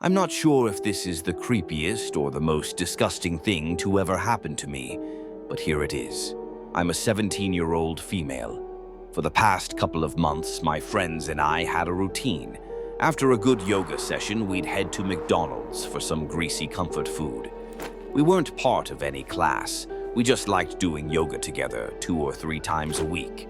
I'm not sure if this is the creepiest or the most disgusting thing to ever happen to me, but here it is. I'm a 17-year-old female. For the past couple of months, my friends and I had a routine. After a good yoga session, we'd head to McDonald's for some greasy comfort food. We weren't part of any class. We just liked doing yoga together 2 or 3 times a week.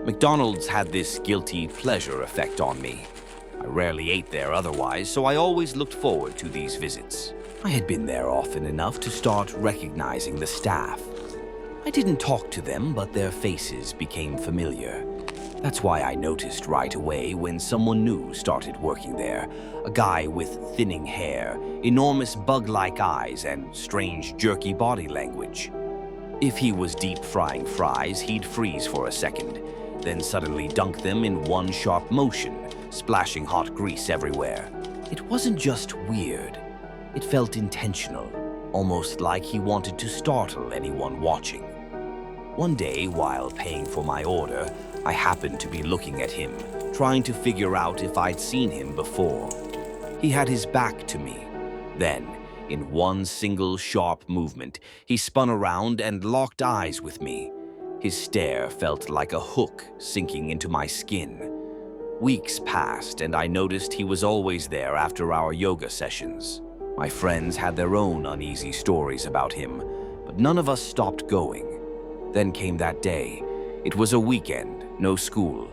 McDonald's had this guilty pleasure effect on me. I rarely ate there otherwise, so I always looked forward to these visits. I had been there often enough to start recognizing the staff. I didn't talk to them, but their faces became familiar. That's why I noticed right away when someone new started working there. A guy with thinning hair, enormous bug-like eyes, and strange jerky body language. If he was deep-frying fries, he'd freeze for a second, then suddenly dunk them in one sharp motion, splashing hot grease everywhere. It wasn't just weird. It felt intentional, almost like he wanted to startle anyone watching. One day, while paying for my order, I happened to be looking at him, trying to figure out if I'd seen him before. He had his back to me. Then, in one single sharp movement, he spun around and locked eyes with me. His stare felt like a hook sinking into my skin. Weeks passed, and I noticed he was always there after our yoga sessions. My friends had their own uneasy stories about him, but none of us stopped going. Then came that day. It was a weekend, no school.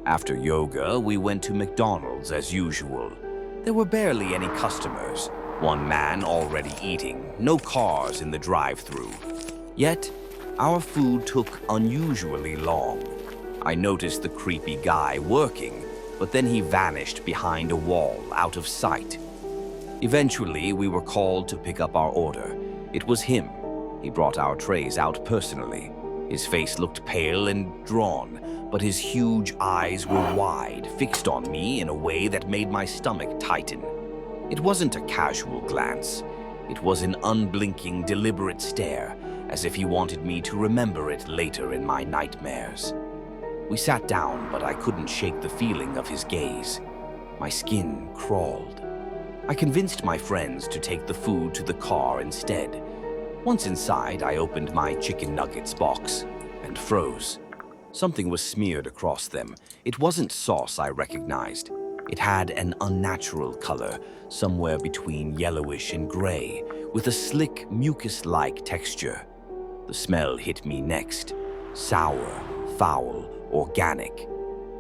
After yoga, we went to McDonald's as usual. There were barely any customers. One man already eating, no cars in the drive-thru. Yet, our food took unusually long. I noticed the creepy guy working, but then he vanished behind a wall, out of sight. Eventually, we were called to pick up our order. It was him. He brought our trays out personally. His face looked pale and drawn, but his huge eyes were wide, fixed on me in a way that made my stomach tighten. It wasn't a casual glance. It was an unblinking, deliberate stare, as if he wanted me to remember it later in my nightmares. We sat down, but I couldn't shake the feeling of his gaze. My skin crawled. I convinced my friends to take the food to the car instead. Once inside, I opened my chicken nuggets box and froze. Something was smeared across them. It wasn't sauce I recognized. It had an unnatural color, somewhere between yellowish and gray, with a slick, mucus-like texture. The smell hit me next. Sour, foul, organic.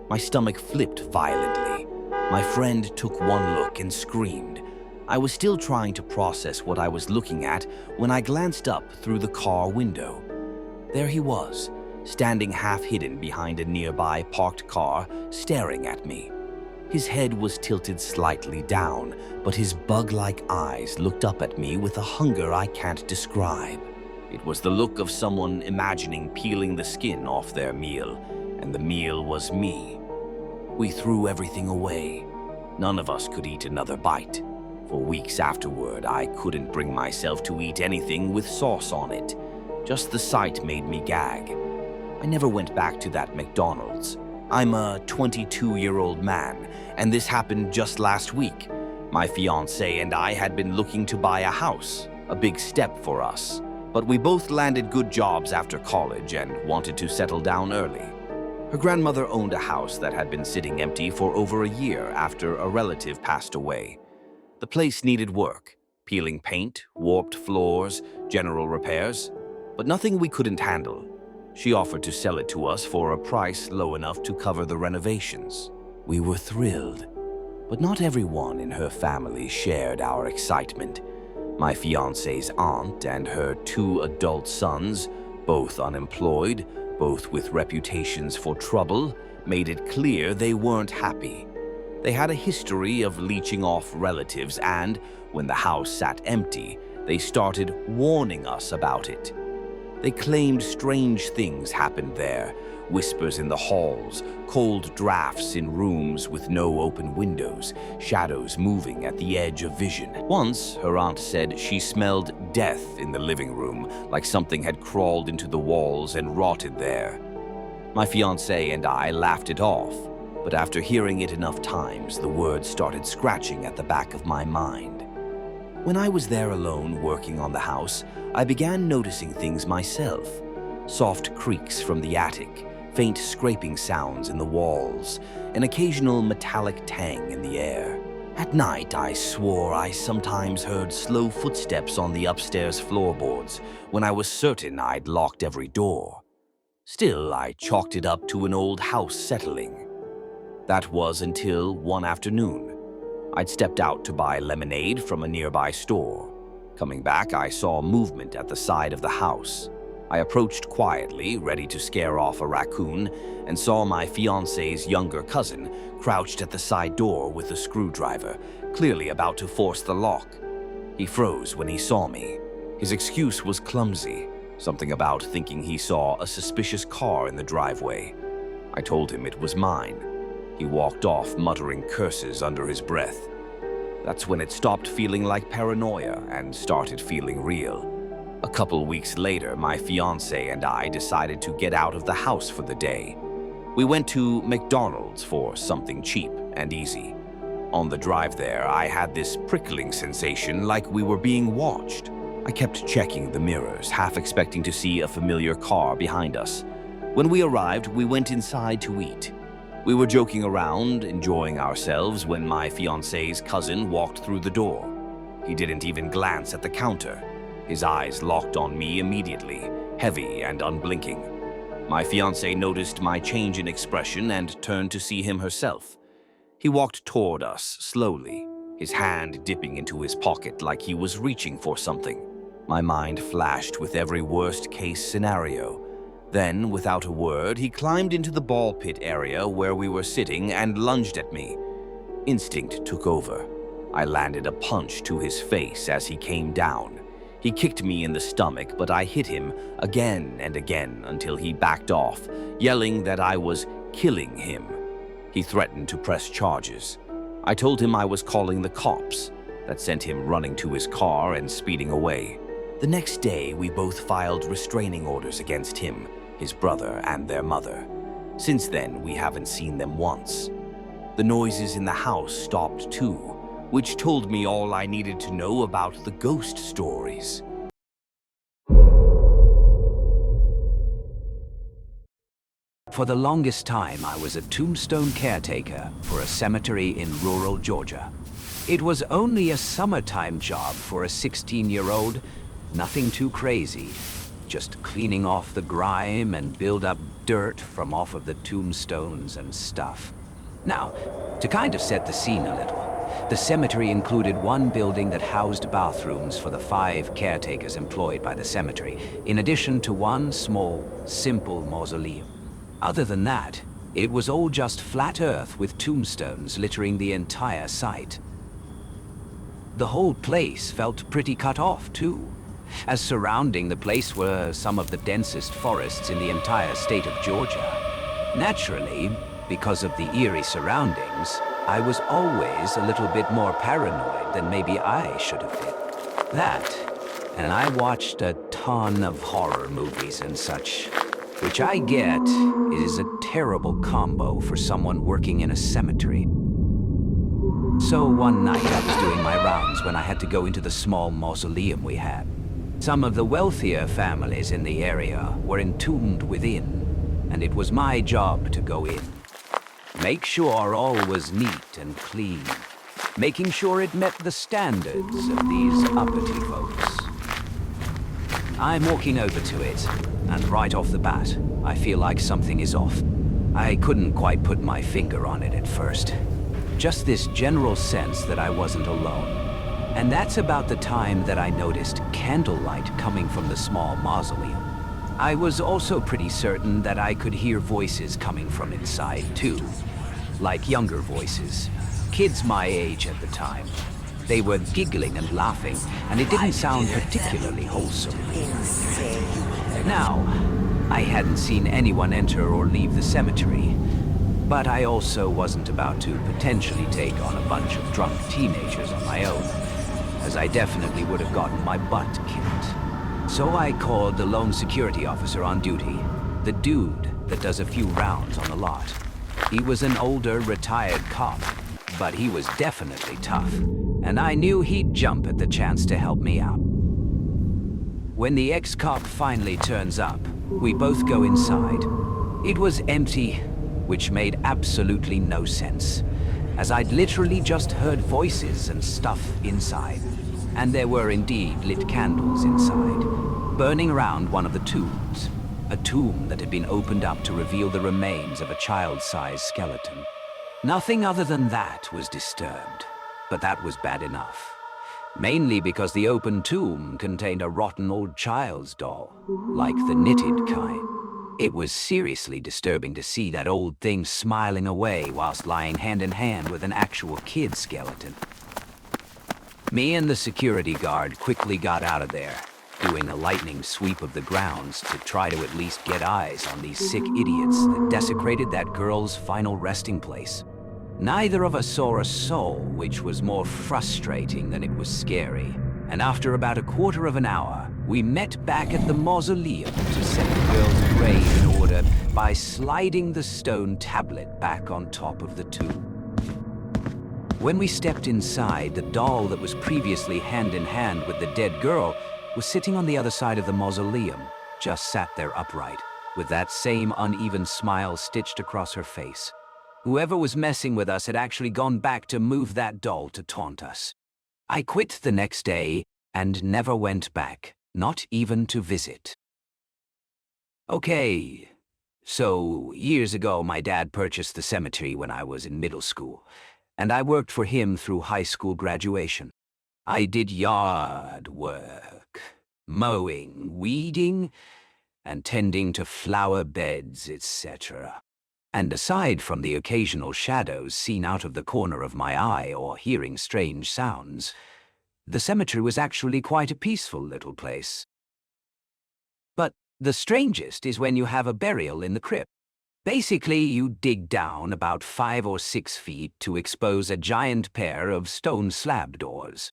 My stomach flipped violently. My friend took one look and screamed. I was still trying to process what I was looking at when I glanced up through the car window. There he was, standing half-hidden behind a nearby parked car, staring at me. His head was tilted slightly down, but his bug-like eyes looked up at me with a hunger I can't describe. It was the look of someone imagining peeling the skin off their meal, and the meal was me. We threw everything away. None of us could eat another bite. For weeks afterward, I couldn't bring myself to eat anything with sauce on it. Just the sight made me gag. I never went back to that McDonald's. I'm a 22-year-old man, and this happened just last week. My fiancée and I had been looking to buy a house, a big step for us. But we both landed good jobs after college and wanted to settle down early. Her grandmother owned a house that had been sitting empty for over a year after a relative passed away. The place needed work, peeling paint, warped floors, general repairs, but nothing we couldn't handle. She offered to sell it to us for a price low enough to cover the renovations. We were thrilled, but not everyone in her family shared our excitement. My fiancé's aunt and her 2 adult sons, both unemployed, both with reputations for trouble, made it clear they weren't happy. They had a history of leeching off relatives, and when the house sat empty, they started warning us about it. They claimed strange things happened there, whispers in the halls, cold drafts in rooms with no open windows, shadows moving at the edge of vision. Once, her aunt said she smelled death in the living room, like something had crawled into the walls and rotted there. My fiancé and I laughed it off. but after hearing it enough times, the words started scratching at the back of my mind. When I was there alone working on the house, I began noticing things myself. Soft creaks from the attic, faint scraping sounds in the walls, an occasional metallic tang in the air. At night, I swore I sometimes heard slow footsteps on the upstairs floorboards when I was certain I'd locked every door. Still, I chalked it up to an old house settling. That was until one afternoon. I'd stepped out to buy lemonade from a nearby store. Coming back, I saw movement at the side of the house. I approached quietly, ready to scare off a raccoon, and saw my fiancé's younger cousin crouched at the side door with a screwdriver, clearly about to force the lock. He froze when he saw me. His excuse was clumsy, something about thinking he saw a suspicious car in the driveway. I told him it was mine. He walked off, muttering curses under his breath. That's when it stopped feeling like paranoia and started feeling real. A couple weeks later, my fiancé and I decided to get out of the house for the day. We went to McDonald's for something cheap and easy. On the drive there, I had this prickling sensation like we were being watched. I kept checking the mirrors, half expecting to see a familiar car behind us. When we arrived, we went inside to eat. We were joking around, enjoying ourselves, when my fiancé's cousin walked through the door. He didn't even glance at the counter. His eyes locked on me immediately, heavy and unblinking. My fiancée noticed my change in expression and turned to see him herself. He walked toward us slowly, his hand dipping into his pocket like he was reaching for something. My mind flashed with every worst-case scenario. Then, without a word, he climbed into the ball pit area where we were sitting and lunged at me. Instinct took over. I landed a punch to his face as he came down. He kicked me in the stomach, but I hit him again and again until he backed off, yelling that I was killing him. He threatened to press charges. I told him I was calling the cops. That sent him running to his car and speeding away. The next day, we both filed restraining orders against him, his brother, and their mother. Since then, we haven't seen them once. The noises in the house stopped too, which told me all I needed to know about the ghost stories. For the longest time, I was a tombstone caretaker for a cemetery in rural Georgia. It was only a summertime job for a 16-year-old, nothing too crazy, just cleaning off the grime and build up dirt from off of the tombstones and stuff. Now, to kind of set the scene a little, the cemetery included one building that housed bathrooms for the 5 caretakers employed by the cemetery, in addition to one small, simple mausoleum. Other than that, it was all just flat earth with tombstones littering the entire site. The whole place felt pretty cut off, too, as surrounding the place were some of the densest forests in the entire state of Georgia. Naturally, because of the eerie surroundings, I was always a little bit more paranoid than maybe I should have been. That, and I watched a ton of horror movies and such, which I get is a terrible combo for someone working in a cemetery. So one night I was doing my rounds when I had to go into the small mausoleum we had. Some of the wealthier families in the area were entombed within, and it was my job to go in. Make sure all was neat and clean, making sure it met the standards of these uppity folks. I'm walking over to it, and right off the bat, I feel like something is off. I couldn't quite put my finger on it at first. Just this general sense that I wasn't alone. And that's about the time that I noticed candlelight coming from the small mausoleum. I was also pretty certain that I could hear voices coming from inside, too. Like younger voices, kids my age at the time. They were giggling and laughing, and it didn't sound particularly wholesome. Now, I hadn't seen anyone enter or leave the cemetery, but I also wasn't about to potentially take on a bunch of drunk teenagers on my own, as I definitely would have gotten my butt kicked. So I called the lone security officer on duty, the dude that does a few rounds on the lot. He was an older, retired cop, but he was definitely tough, and I knew he'd jump at the chance to help me out. When the ex-cop finally turns up, we both go inside. It was empty, which made absolutely no sense, as I'd literally just heard voices and stuff inside. And there were indeed lit candles inside, burning around one of the tombs. A tomb that had been opened up to reveal the remains of a child-sized skeleton. Nothing other than that was disturbed, but that was bad enough. Mainly because the open tomb contained a rotten old child's doll, like the knitted kind. It was seriously disturbing to see that old thing smiling away whilst lying hand in hand with an actual kid skeleton. Me and the security guard quickly got out of there, doing a lightning sweep of the grounds to try to at least get eyes on these sick idiots that desecrated that girl's final resting place. Neither of us saw a soul, which was more frustrating than it was scary. And after about a quarter of an hour, we met back at the mausoleum to set the girl's grave in order by sliding the stone tablet back on top of the tomb. When we stepped inside, the doll that was previously hand in hand with the dead girl was sitting on the other side of the mausoleum, just sat there upright, with that same uneven smile stitched across her face. Whoever was messing with us had actually gone back to move that doll to taunt us. I quit the next day and never went back, not even to visit. Okay, so years ago my dad purchased the cemetery when I was in middle school, and I worked for him through high school graduation. I did yard work, mowing, weeding, and tending to flower beds, etc. And aside from the occasional shadows seen out of the corner of my eye or hearing strange sounds, the cemetery was actually quite a peaceful little place. But the strangest is when you have a burial in the crypt. Basically, you dig down about 5 or 6 feet to expose a giant pair of stone slab doors.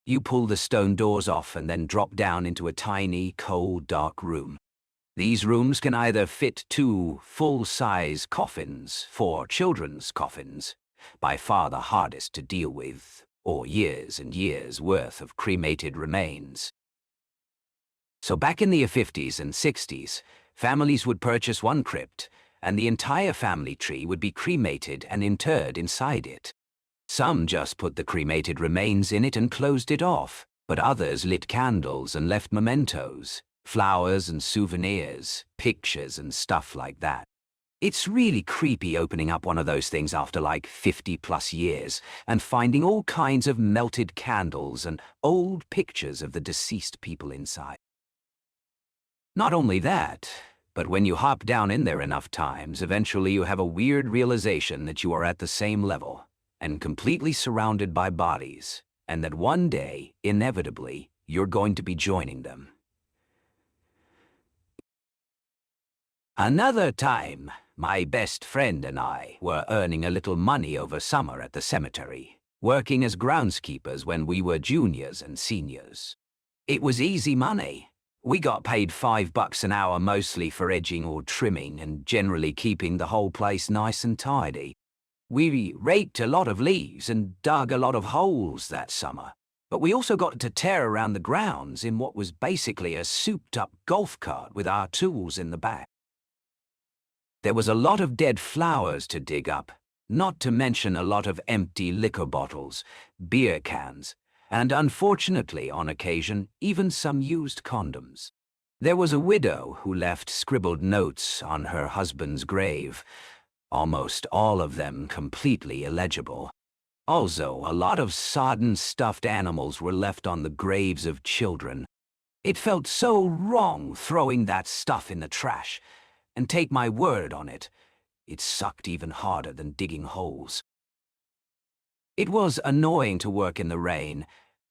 You pull the stone doors off and then drop down into a tiny, cold, dark room. These rooms can either fit 2 full-size coffins, 4 children's coffins, by far the hardest to deal with, or years and years worth of cremated remains. So back in the 50s and 60s, families would purchase one crypt, and the entire family tree would be cremated and interred inside it. Some just put the cremated remains in it and closed it off, but others lit candles and left mementos. Flowers and souvenirs, pictures and stuff like that. It's really creepy opening up one of those things after like 50+ years and finding all kinds of melted candles and old pictures of the deceased people inside. Not only that, but when you hop down in there enough times, eventually you have a weird realization that you are at the same level and completely surrounded by bodies, and that one day, inevitably, you're going to be joining them. Another time, my best friend and I were earning a little money over summer at the cemetery, working as groundskeepers when we were juniors and seniors. It was easy money. We got paid $5 an hour mostly for edging or trimming and generally keeping the whole place nice and tidy. We raked a lot of leaves and dug a lot of holes that summer, but we also got to tear around the grounds in what was basically a souped-up golf cart with our tools in the back. There was a lot of dead flowers to dig up, not to mention a lot of empty liquor bottles, beer cans, and unfortunately, on occasion, even some used condoms. There was a widow who left scribbled notes on her husband's grave, almost all of them completely illegible. Also, a lot of sodden stuffed animals were left on the graves of children. It felt so wrong throwing that stuff in the trash. And take my word on it, it sucked even harder than digging holes. It was annoying to work in the rain,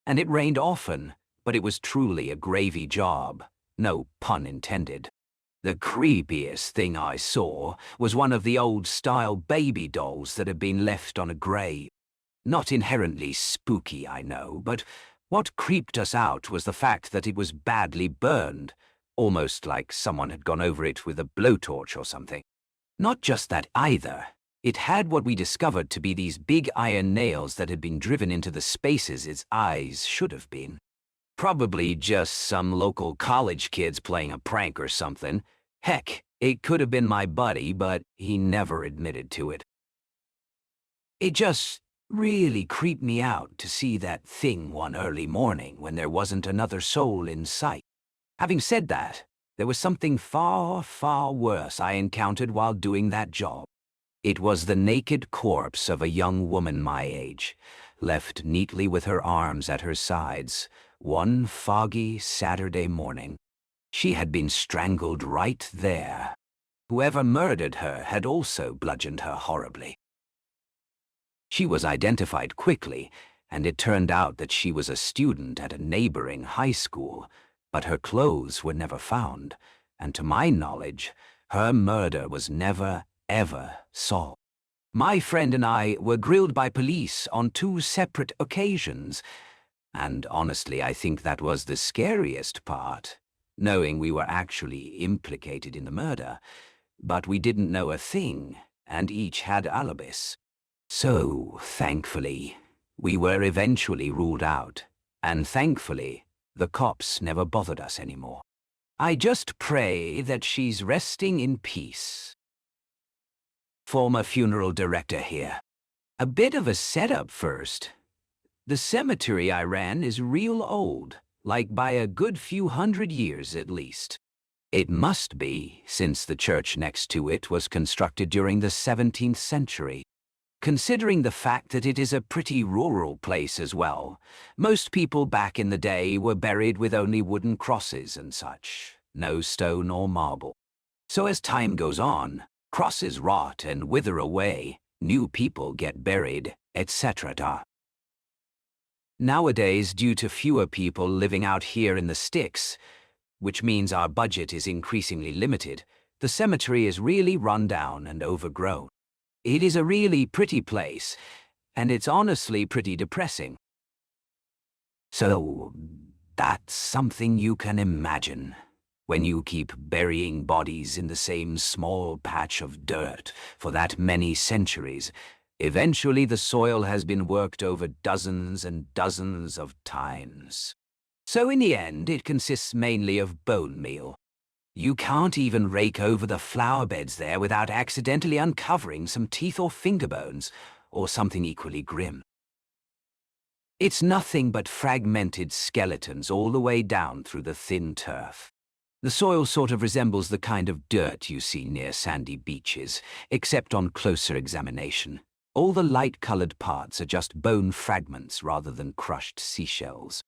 and it rained often, but it was truly a gravy job, no pun intended. The creepiest thing I saw was one of the old-style baby dolls that had been left on a grave. Not inherently spooky, I know, but what creeped us out was the fact that it was badly burned, almost like someone had gone over it with a blowtorch or something. Not just that either, It had what we discovered to be these big iron nails that had been driven into the spaces its eyes should have been. Probably just some local college kids playing a prank or something. Heck, it could have been my buddy, but he never admitted to it. It just really creeped me out to see that thing one early morning when there wasn't another soul in sight. Having said that, there was something far, far worse I encountered while doing that job. It was the naked corpse of a young woman my age, left neatly with her arms at her sides, one foggy Saturday morning. She had been strangled right there. Whoever murdered her had also bludgeoned her horribly. She was identified quickly, and it turned out that she was a student at a neighboring high school, but her clothes were never found, and to my knowledge, her murder was never, ever solved. My friend and I were grilled by police on 2 separate occasions, and honestly, I think that was the scariest part, knowing we were actually implicated in the murder, but we didn't know a thing, and each had alibis. So, thankfully, we were eventually ruled out, and thankfully, the cops never bothered us anymore. I just pray that she's resting in peace. Former funeral director here. A bit of a setup first. The cemetery I ran is real old, like by a good few hundred years at least. It must be, since the church next to it was constructed during the 17th century. Considering the fact that it is a pretty rural place as well, most people back in the day were buried with only wooden crosses and such, no stone or marble. So as time goes on, crosses rot and wither away, new people get buried, etc. Nowadays, due to fewer people living out here in the sticks, which means our budget is increasingly limited, the cemetery is really run down and overgrown. It is a really pretty place, and it's honestly pretty depressing. So, that's something you can imagine. When you keep burying bodies in the same small patch of dirt for that many centuries, eventually the soil has been worked over dozens and dozens of times. So in the end, it consists mainly of bone meal. You can't even rake over the flower beds there without accidentally uncovering some teeth or finger bones, or something equally grim. It's nothing but fragmented skeletons all the way down through the thin turf. The soil sort of resembles the kind of dirt you see near sandy beaches, except on closer examination. All the light-colored parts are just bone fragments rather than crushed seashells.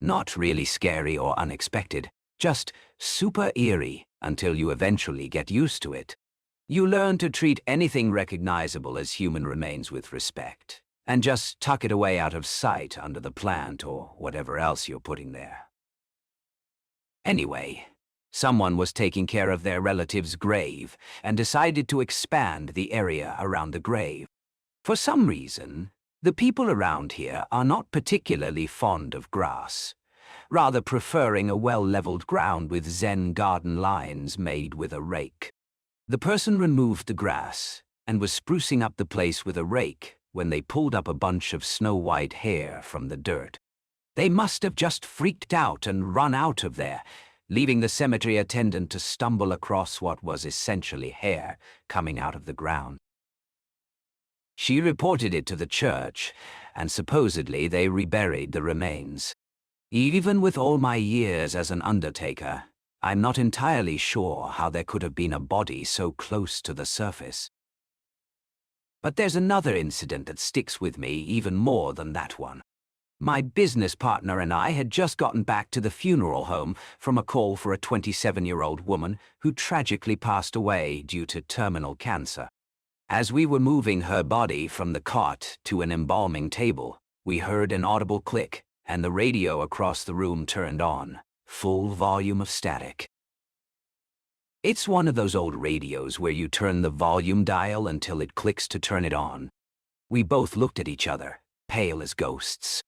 Not really scary or unexpected, just super eerie until you eventually get used to it. You learn to treat anything recognizable as human remains with respect, and just tuck it away out of sight under the plant or whatever else you're putting there. Anyway, someone was taking care of their relative's grave and decided to expand the area around the grave. For some reason, the people around here are not particularly fond of grass, rather preferring a well-leveled ground with Zen garden lines made with a rake. The person removed the grass and was sprucing up the place with a rake when they pulled up a bunch of snow-white hair from the dirt. They must have just freaked out and run out of there, leaving the cemetery attendant to stumble across what was essentially hair coming out of the ground. She reported it to the church, and supposedly they reburied the remains. Even with all my years as an undertaker, I'm not entirely sure how there could have been a body so close to the surface. But there's another incident that sticks with me even more than that one. My business partner and I had just gotten back to the funeral home from a call for a 27-year-old woman who tragically passed away due to terminal cancer. As we were moving her body from the cot to an embalming table, we heard an audible click, and the radio across the room turned on, full volume of static. It's one of those old radios where you turn the volume dial until it clicks to turn it on. We both looked at each other, pale as ghosts.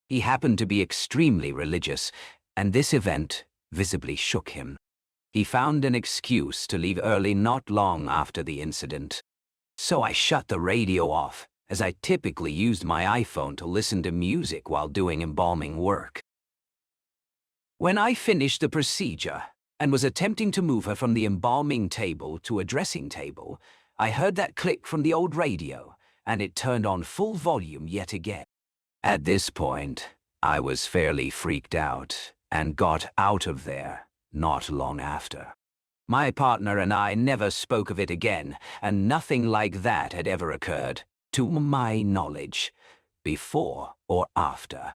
He happened to be extremely religious, and this event visibly shook him. He found an excuse to leave early not long after the incident. So I shut the radio off, as I typically used my iPhone to listen to music while doing embalming work. When I finished the procedure and was attempting to move her from the embalming table to a dressing table, I heard that click from the old radio, and it turned on full volume yet again. At this point, I was fairly freaked out and got out of there not long after. My partner and I never spoke of it again, and nothing like that had ever occurred, to my knowledge, before or after.